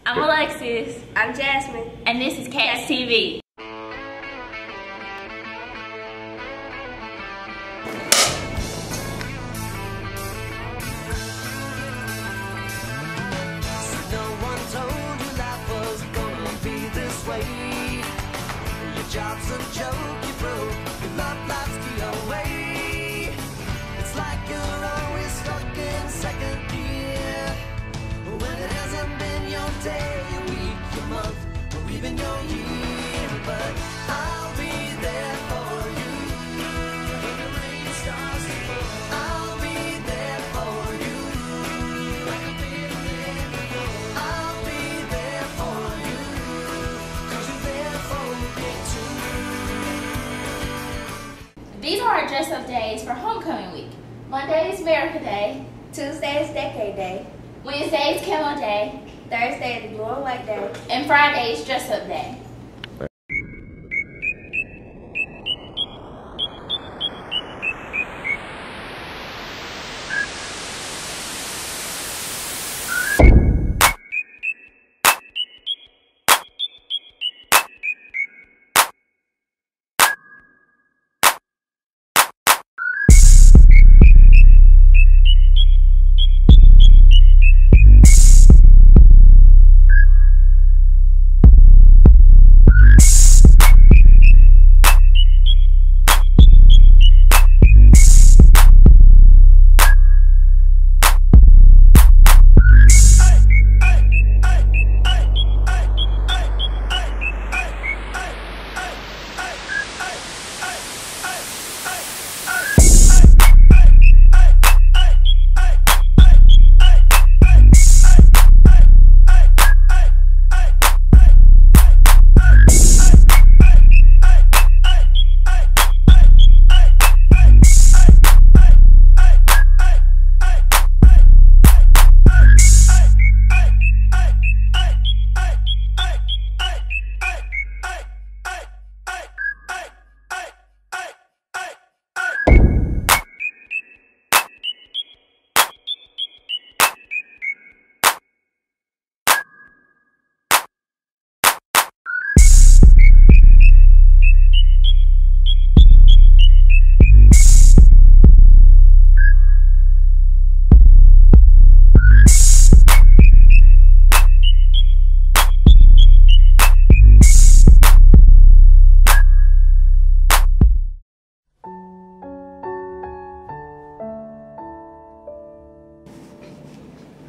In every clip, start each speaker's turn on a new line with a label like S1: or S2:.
S1: I'm Alexis.
S2: I'm Jasmine.
S1: And this is Cats TV.
S3: No one told you life was gonna be this way. Your job's a joke you broke, your love life's the way. It's like you're always stuck in second gear, when it hasn't been your day, your week, your month, or even your year. But I'll be there for you when the rain starts to fall. I'll be there for you like I've been there before. I'll be there for you 'cause you're there for me too.
S1: These are our dress-up days for homecoming week. Monday is America Day.
S2: Tuesday is Decade Day.
S1: Wednesday is Camo Day.
S2: Thursday is Blue and White Day.
S1: And Friday is Dress-Up Day.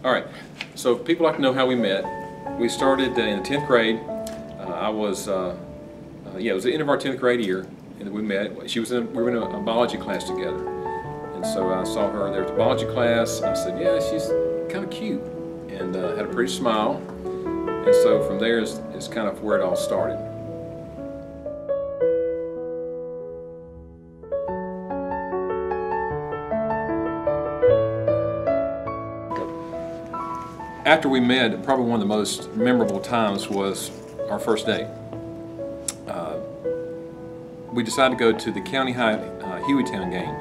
S4: All right, so people like to know how we met. We started in the 10th grade. It was the end of our 10th grade year, and we met. We were in a biology class together, and so I saw her there at the biology class. I said, yeah, she's kind of cute, and had a pretty smile, and so from there is kind of where it all started. After we met, probably one of the most memorable times was our first date. We decided to go to the County High Hueytown game.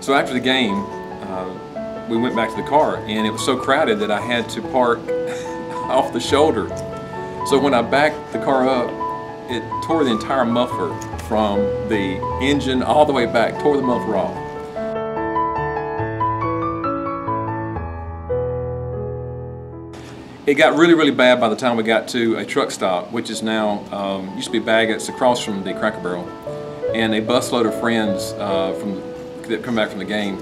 S4: So after the game, we went back to the car, and it was so crowded that I had to park off the shoulder. So when I backed the car up, it tore the entire muffler from the engine all the way back, tore the muffler off. It got really, really bad by the time we got to a truck stop, which is now, used to be Baggett's across from the Cracker Barrel. And a busload of friends that come back from the game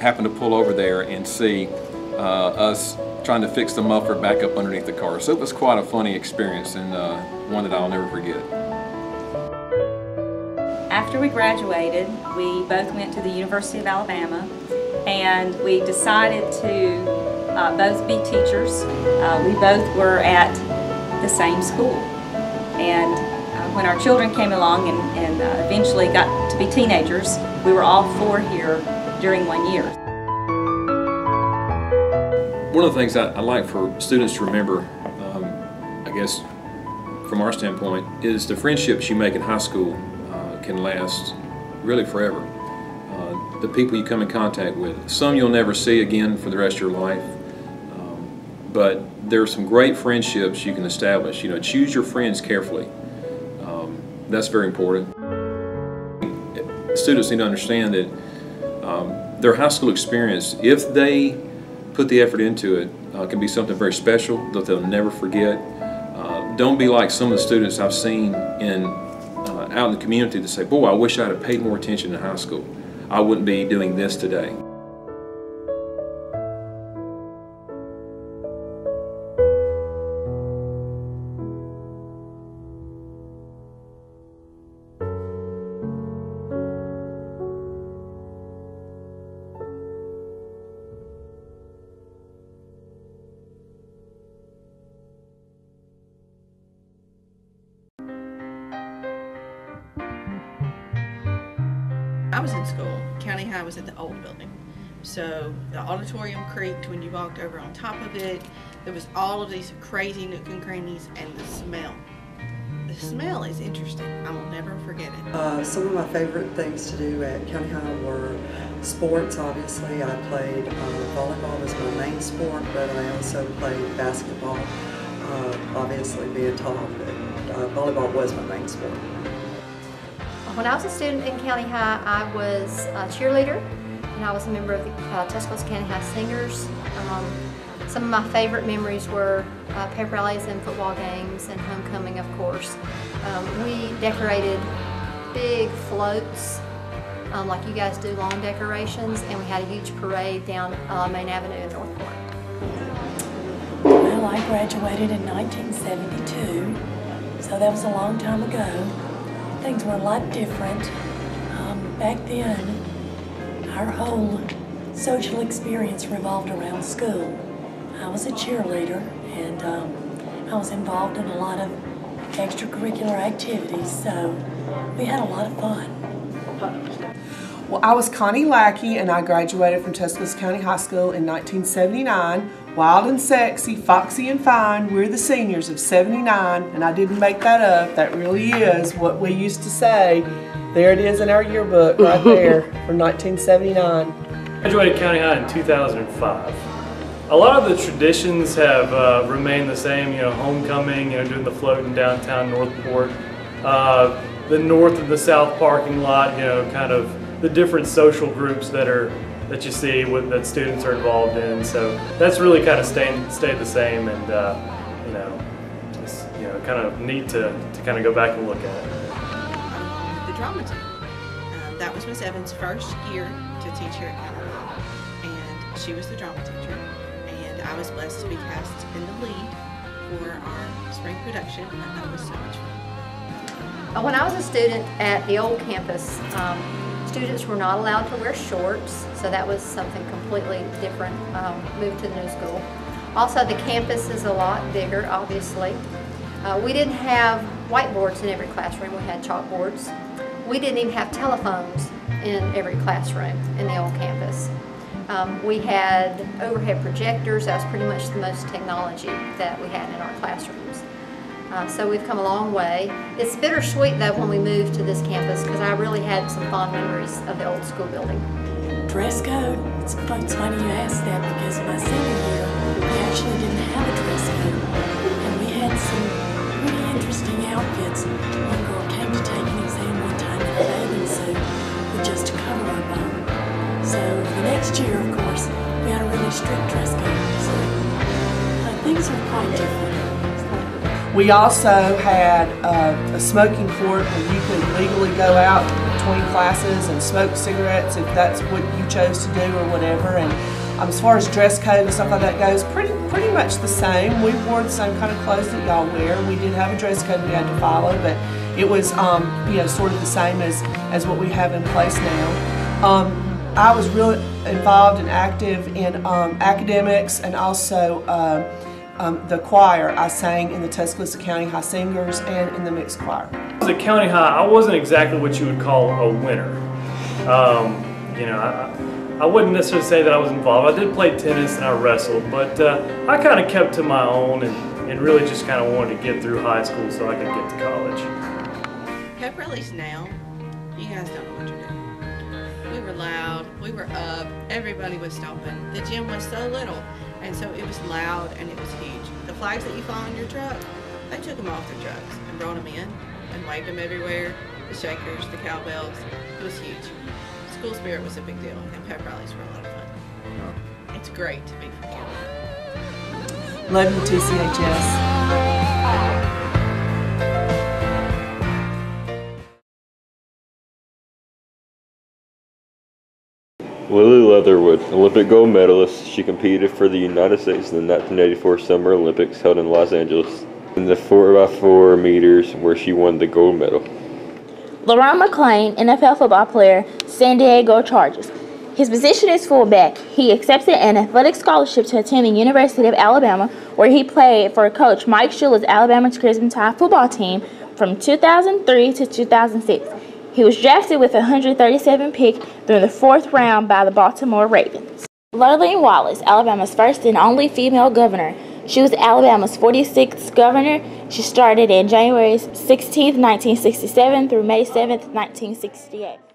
S4: happened to pull over there and see us trying to fix the muffler back up underneath the car. So it was quite a funny experience, and one that I'll never forget.
S5: After we graduated, we both went to the University of Alabama, and we decided to both be teachers. We both were at the same school, and when our children came along and eventually got to be teenagers, we were all four here during 1 year.
S4: One of the things I like for students to remember, I guess from our standpoint, is the friendships you make in high school can last really forever. the people you come in contact with. Some you'll never see again for the rest of your life, but there are some great friendships you can establish. You know, choose your friends carefully. That's very important. Students need to understand that their high school experience, if they put the effort into it, can be something very special that they'll never forget. Don't be like some of the students I've seen out in the community that say, boy, I wish I'd have paid more attention in high school. I wouldn't be doing this today.
S6: I was in school. County High was at the old building. So the auditorium creaked when you walked over on top of it. There was all of these crazy nook and crannies, and the smell. The smell is interesting. I will never forget it.
S7: Some of my favorite things to do at County High were sports, obviously. I played volleyball was my main sport, but I also played basketball, obviously being tall, but volleyball was my main sport.
S8: When I was a student in County High, I was a cheerleader, and I was a member of the Tuscaloosa County High Singers. Some of my favorite memories were pep rallies and football games and homecoming, of course. We decorated big floats, like you guys do, lawn decorations, and we had a huge parade down Main Avenue in Northport.
S9: Well, I graduated in 1972, so that was a long time ago. Things were a lot different. Back then, our whole social experience revolved around school. I was a cheerleader, and I was involved in a lot of extracurricular activities, so we had a lot of fun.
S10: Well, I was Connie Lackey, and I graduated from Tuscaloosa County High School in 1979. Wild and sexy, foxy and fine, we're the seniors of '79, and I didn't make that up. That really is what we used to say. There it is in our yearbook right there from 1979.
S11: I graduated County High in 2005. A lot of the traditions have remained the same, you know, homecoming, you know, doing the float in downtown Northport, the north and the south parking lot, you know, kind of the different social groups that you see that students are involved in. So that's really kind of stayed the same, and you know, it's, you know, kind of neat to kind of go back and look at it.
S6: The drama team. That was Miss Evans' first year to teach here at County High, and she was the drama teacher. And I was blessed to be cast in the lead for our spring production, and that was so much fun.
S8: When I was a student at the old campus, students were not allowed to wear shorts, so that was something completely different, moved to the new school. Also, the campus is a lot bigger, obviously. We didn't have whiteboards in every classroom, we had chalkboards. We didn't even have telephones in every classroom in the old campus. We had overhead projectors. That was pretty much the most technology that we had in our classrooms. So we've come a long way. It's bittersweet though when we moved to this campus, because I really had some fond memories of the old school building.
S9: Dress code? It's funny you asked that, because my senior year we actually didn't have a dress code, and we had some pretty interesting outfits. One girl came to take an exam one time in a bathing suit with just a cover up on. So the next year, of course, we had a really strict dress code. So things are quite different.
S10: We also had a smoking court where you could legally go out between classes and smoke cigarettes if that's what you chose to do or whatever. And as far as dress code and stuff like that goes, pretty much the same. We wore the same kind of clothes that y'all wear. We did have a dress code we had to follow, but it was you know, sort of the same as what we have in place now. I was really involved and active in academics, and also the choir. I sang in the Tuscaloosa County High Singers and in the mixed choir.
S11: At County High, I wasn't exactly what you would call a winner. You know, I wouldn't necessarily say that I was involved. I did play tennis and I wrestled, but I kind of kept to my own and really just kind of wanted to get through high school so I could get to college.
S6: Pep rallies now, you guys don't know what you're doing. We were were loud. We were up. Everybody was stomping. The gym was so little, and so it was loud and it was huge. The flags that you find on your truck, they took them off their trucks and brought them in and waved them everywhere. The shakers, the cowbells. It was huge. School spirit was a big deal, and pep rallies were a lot of fun. It's great to be from Canada.
S10: Love you, TCHS.
S12: Lily Leatherwood, Olympic gold medalist. She competed for the United States in the 1984 Summer Olympics held in Los Angeles in the 4x4 meters where she won the gold medal.
S13: LaRon McClain, NFL football player, San Diego Chargers. His position is fullback. He accepted an athletic scholarship to attend the University of Alabama, where he played for coach Mike Shula's Alabama Crimson Tide football team from 2003 to 2006. He was drafted with a 137 pick during the 4th round by the Baltimore Ravens. Lurleen Wallace, Alabama's first and only female governor. She was Alabama's 46th governor. She started in January 16, 1967 through May 7, 1968.